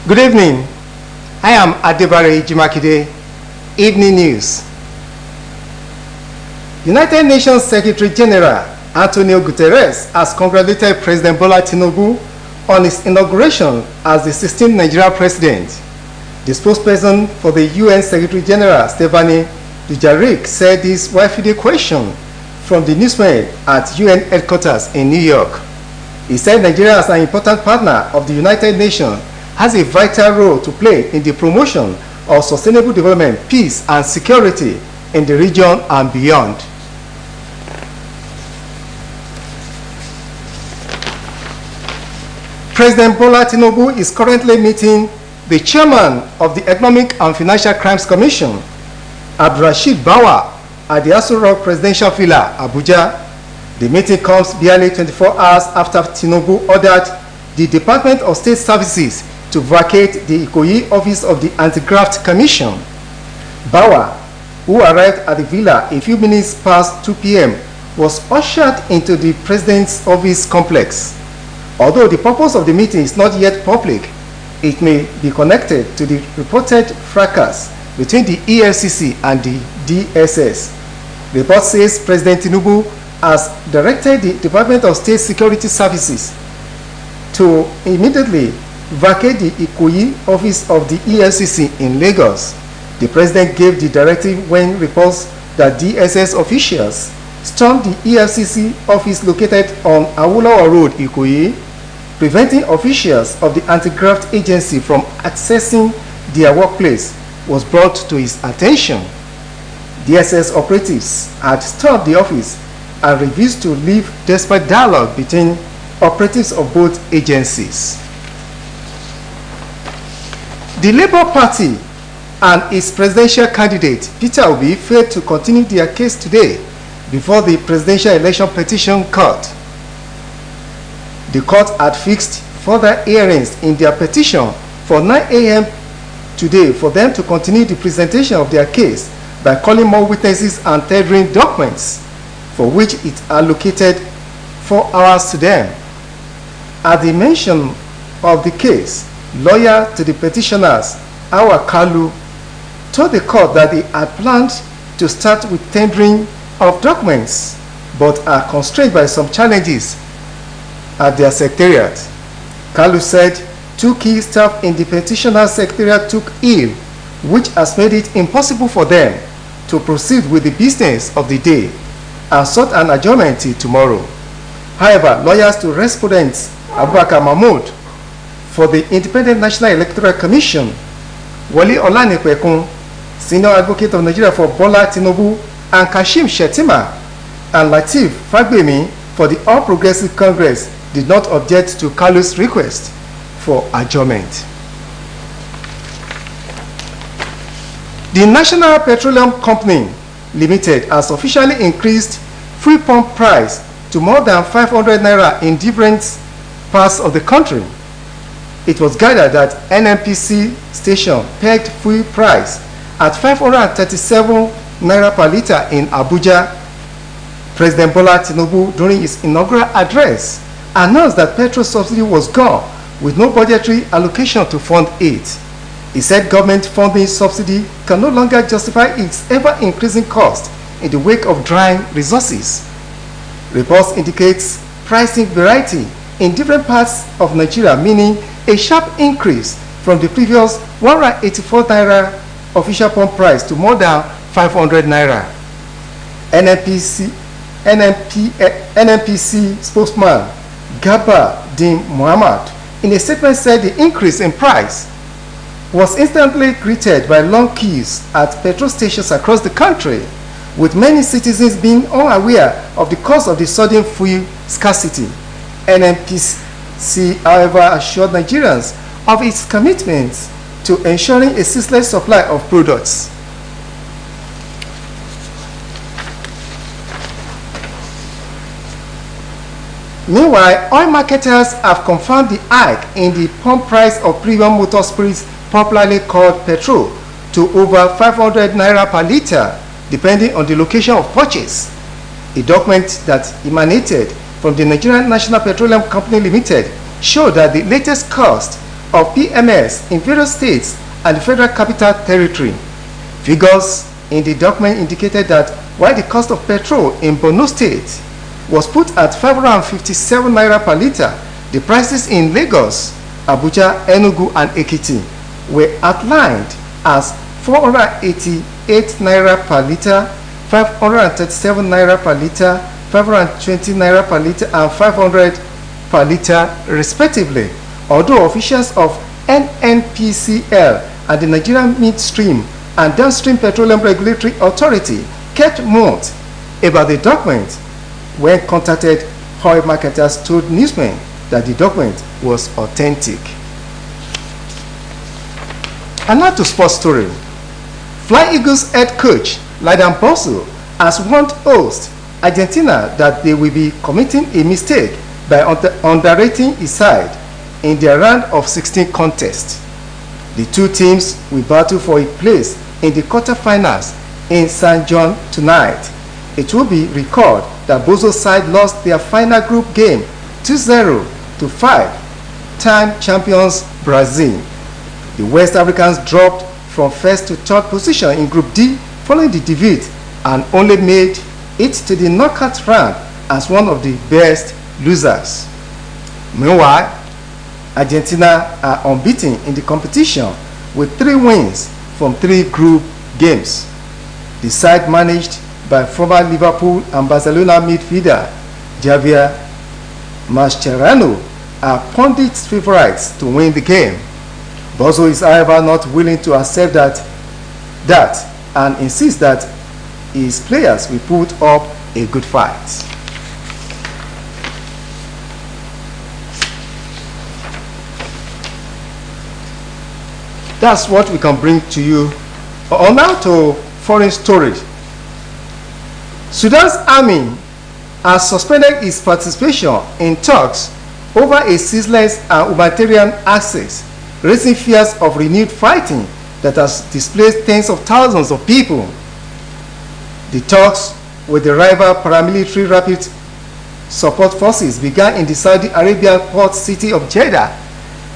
Good evening. I am Adebare Jimakide, Evening News. United Nations Secretary General Antonio Guterres has congratulated President Bola Tinubu on his inauguration as the 16th Nigerian president. The spokesperson for the UN Secretary General, Stephanie Dujarric, said this while fielding a question from the newsman at UN headquarters in New York. He said Nigeria, as an important partner of the United Nations, has a vital role to play in the promotion of sustainable development, peace, and security in the region and beyond. President Bola Tinubu is currently meeting the chairman of the Economic and Financial Crimes Commission, Abdulrasheed Bawa, at the Aso Rock Presidential Villa, Abuja. The meeting comes barely 24 hours after Tinubu ordered the Department of State Services to vacate the Ikoyi office of the Anti-Graft Commission. Bawa, who arrived at the villa a few minutes past 2 p.m., was ushered into the president's office complex. Although the purpose of the meeting is not yet public, it may be connected to the reported fracas between the EFCC and the DSS. The report says President Tinubu has directed the Department of State Security Services to immediately vacate the Ikoyi office of the EFCC in Lagos. The president gave the directive when reports that DSS officials stormed the EFCC office located on Awolowo Road, Ikoyi, preventing officials of the anti-graft agency from accessing their workplace was brought to his attention. DSS operatives had stormed the office and refused to leave despite dialogue between operatives of both agencies. The Labour Party and its presidential candidate, Peter Obi, failed to continue their case today before the Presidential Election Petition Court. The court had fixed further hearings in their petition for 9 a.m. today for them to continue the presentation of their case by calling more witnesses and tendering documents, for which it allocated 4 hours to them. At the mention of the case, lawyer to the petitioners, Awa Kalu, told the court that they had planned to start with tendering of documents, but are constrained by some challenges at their secretariat. Kalu said 2 key staff in the petitioner's secretariat took ill, which has made it impossible for them to proceed with the business of the day, and sought an adjournment till tomorrow. However, lawyers to respondents Abubakar Mahmood for the Independent National Electoral Commission, Wale Olanipekun, Senior Advocate of Nigeria for Bola Tinubu, and Kashim Shettima and Lateef Fagbemi for the All Progressive Congress did not object to Kalu's request for adjournment. The National Petroleum Company Limited has officially increased fuel pump price to more than 500 naira in different parts of the country. It was gathered that NNPC station pegged fuel price at 537 naira per litre in Abuja. President Bola Tinubu, during his inaugural address, announced that petrol subsidy was gone with no budgetary allocation to fund it. He said government funding subsidy can no longer justify its ever-increasing cost in the wake of drying resources. Reports indicate pricing variety in different parts of Nigeria, meaning a sharp increase from the previous 184 naira official pump price to more than 500 naira. NNPC spokesman Gaba Din Muhammad in a statement said the increase in price was instantly greeted by long queues at petrol stations across the country, with many citizens being unaware of the cause of the sudden fuel scarcity. NNPC, however, assured Nigerians of its commitment to ensuring a ceaseless supply of products. Meanwhile, oil marketers have confirmed the hike in the pump price of premium motor spirits, popularly called petrol, to over 500 naira per litre, depending on the location of purchase. A document that emanated from the Nigerian National Petroleum Company Limited showed that the latest cost of PMS in various states and the Federal Capital Territory. Figures in the document indicated that while the cost of petrol in Borno State was put at 557 naira per litre, the prices in Lagos, Abuja, Enugu, and Ekiti were outlined as 488 naira per litre, 537 naira per litre, 520 naira per litre, and 500 per litre, respectively. Although officials of NNPCL and the Nigerian Midstream and Downstream Petroleum Regulatory Authority kept mute about the document, when contacted, oil marketers told newsmen that the document was authentic. And now to sports story. Flying Eagles head coach Lydan Bosso has warned host Argentina that they will be committing a mistake by underrating his side in their round of 16 contest. The two teams will battle for a place in the quarterfinals in San John tonight. It will be recalled that Bosso's side lost their final group game 2-0 to 5-time champions Brazil. The West Africans dropped from first to third position in Group D following the defeat and only made it to the knockout round as one of the best losers. Meanwhile, Argentina are unbeaten in the competition with 3 wins from 3 group games. The side managed by former Liverpool and Barcelona midfielder Javier Mascherano are pundits' favorites to win the game. Bosso is however not willing to accept that and insists that his players will put up a good fight. That's what we can bring to you. On now to foreign stories. Sudan's army has suspended its participation in talks over a ceaseless and humanitarian access, raising fears of renewed fighting that has displaced tens of thousands of people. The talks with the rival paramilitary rapid support forces began in the Saudi Arabia port city of Jeddah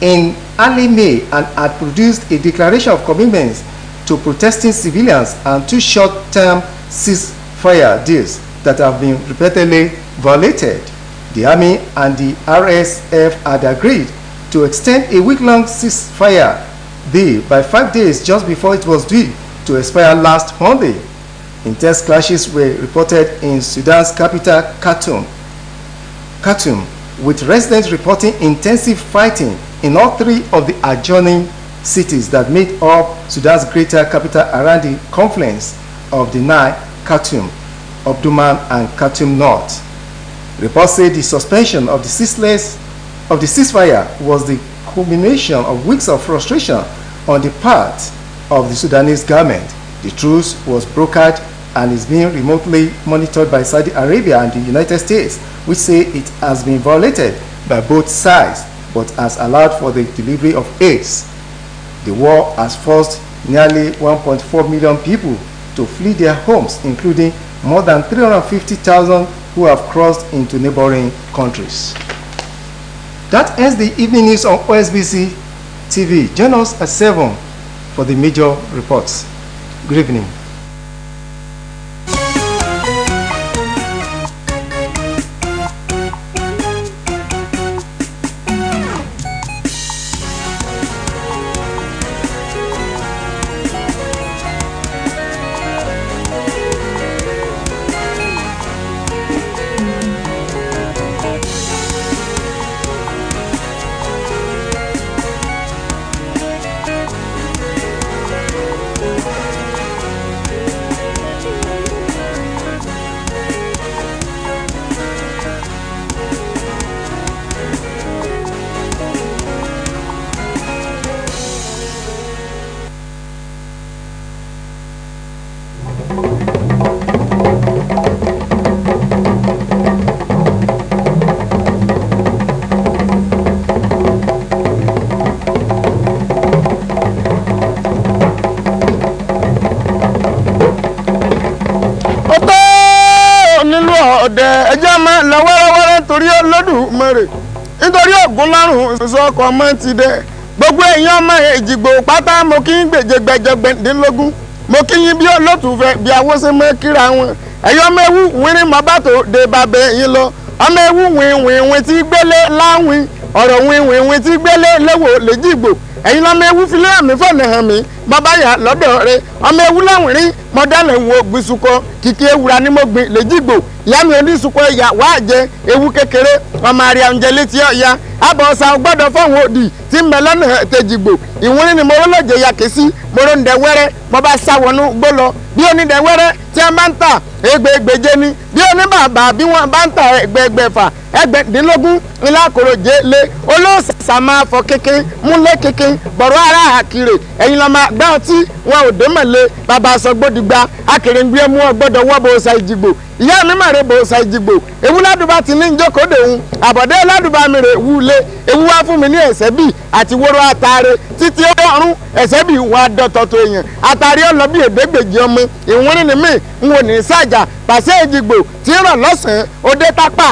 in early May and had produced a declaration of commitments to protesting civilians and 2 short-term ceasefire deals that have been repeatedly violated. The army and the RSF had agreed to extend a week-long ceasefire deal by 5 days just before it was due to expire last Monday. Intense clashes were reported in Sudan's capital, Khartoum, with residents reporting intensive fighting in all 3 of the adjoining cities that make up Sudan's greater capital around the confluence of the Nile, Khartoum, Omdurman, and Khartoum North. Reports say the suspension of the ceasefire was the culmination of weeks of frustration on the part of the Sudanese government. The truce was brokered and is being remotely monitored by Saudi Arabia and the United States, which say it has been violated by both sides but has allowed for the delivery of aids. The war has forced nearly 1.4 million people to flee their homes, including more than 350,000 who have crossed into neighboring countries. That ends the evening news on Osbc TV. Join us at 7 for the major reports. Good evening. ẹjẹ́ máa lọ wẹ́rẹ́wẹ́rẹ́ torí Olódùmarè nítorí ògùn lárùn ìsọkọ̀ ọmọ ti dẹ gbogbo èèyàn ọmọ Èjìgbò pátá mo kí ń gbèjègbèjọgbẹ̀dínlógún mo kí yín bí olótùfẹ́ bí awọ́sẹ́ mọ́ kíra wọn ẹ̀yọ́ ọmọ ewu wínrín mọ́bàtò dé bàbẹ̀ yín lọ ọmọ ewu wìnwìnwìn tí gbélé láwìn ọ̀rọ̀ wìnwìnwìn tí gbélé léwò lẹ́jìgbò ẹ̀yin lọ́mọ ewu filé àmì fọ̀nà hàn mí bàbá yà lọ́dọ̀ rẹ ọmọ ewu láwìnrín mọ́dálẹ̀ wo gbìsùkọ kìkì ewúra ni mo gbìn lẹ́jìgbò ìyá mi onísùkọ ẹ̀yà wá jẹ ewu kékeré ọmọ àríyá oúnjẹ létí ọ̀ya abọ̀ ọ̀sà gbọ́dọ̀ fáwọn òdì tí ń bẹ lọ́nà tẹ̀jìgbò ìwúrin ni mo rọ́lọ́jẹ̀ ya kìí sí mo rọ́ ń dẹ wẹ́rẹ́ mo bá sáwọnú gbó lọ bí onídẹ wẹ́rẹ́ tí a bá ń tà ẹgbẹ̀ẹ́gbẹ̀je ni bí oníbàbà bí wọ́n bá ń tà ẹgbẹ̀ẹ́gbẹ̀fà ẹgbẹ̀ẹ́dínlógún ńlá àkòròjé lé olóòsà máa fọ kékeré múlẹ̀ kékeré bọ̀rọ̀ ara àkìrè ẹ̀yin lọ́mọ àgbà ọtí wọn ò dé mọ̀lẹ́ bàbá aṣọ́gbódìgbà akèrèǹgbé mú ọgbọ́dọ̀ wọ́ bó sa Ìjìgbò ìyá mi màrè bó sa Ìjìgbò ewu ládùbà ti ní ìjókòó òun àbọ̀dé ládùbà mi rè wúlé ewu wá fún mi ní ẹ̀sẹ̀ bì àti wóró àtàrẹ títí ọ̀run ẹ̀sẹ̀ bì wọn adọ́tọ̀tọ̀ èèyàn àtàrí ọlọ́bí èdègbèjì ọmọ ìwúrin ni mí n ò ní sàjà pàṣẹ Ìjìgbò tí ń rọ̀ lọ́sàn-án òde tápà